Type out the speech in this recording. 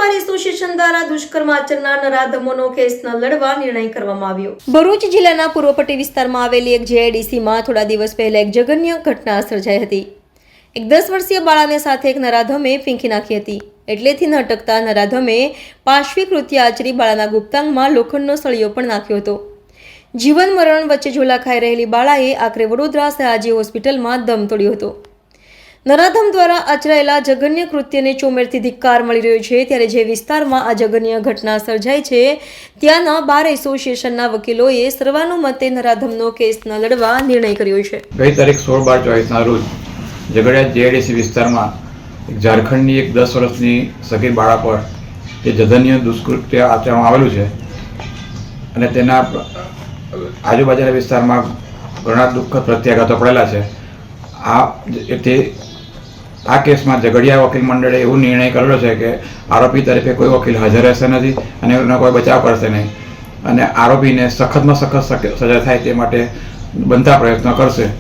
Bar association દ્વારા દુષ્કર્મ આચરનાર નરાધમોનો case ન લડવા નિર્ણય કરવામાં આવ્યો। ભરૂચ જિલ્લાના પૂર્વ પટ્ટી વિસ્તારમાં આવેલી એક જેઆઈડીસીમાં થોડા દિવસ પહેલા એક જઘન્ય ઘટના સર્જાઈ હતી। એક 10 વર્ષીય બાળાને સાથે એક નરાધમે ફીંકી નાખી હતી। એટલેથી ન અટકતા નરાધમે પાશવી કૃત્ય આચરી બાળાના ગુપ્તાંગમાં લોખંડનો સળિયો પણ નાખ્યો હતો। જીવન મરણ વચ્ચે ઝોલા ખાઈ રહેલી બાળાએ આખરે વડોદરા સયાજી હોસ્પિટલમાં દમ તોડ્યો હતો। નરાધમ દ્વારા આચરાયેલા જઘન્ય કૃત્યને ચોમેરથી ધિક્કાર મળી રહ્યો છે। ત્યારે જે વિસ્તારમાં આ જઘન્ય ઘટના સર્જાઈ છે ત્યાંના બાર એસોસિએશનના વકીલોએ સર્વાનુમતે નરાધમનો કેસ ન લડવા નિર્ણય કર્યો છે। ગઈ તારીખ 16/12/24ના રોજ ઝઘડિયા જેઆઈડીસી વિસ્તારમાં ઝારખંડની એક 10 વર્ષની સગીર બાળા પર જે જઘન્ય દુષ્કૃત્ય આચરવામાં આવેલું છે અને તેના આજુબાજુના વિસ્તારમાં ઘણા દુઃખદ પ્રત્યાઘાતો પડેલા છે। આ કેસમાં ઝઘડિયા વકીલ મંડળે એવું નિર્ણય કરેલો છે કે આરોપી તરફે કોઈ વકીલ હાજર રહેશે નથી અને એનો કોઈ બચાવ કરશે નહીં અને આરોપીને સખતમાં સખત સજા થાય તે માટે બનતા પ્રયત્નો કરશે।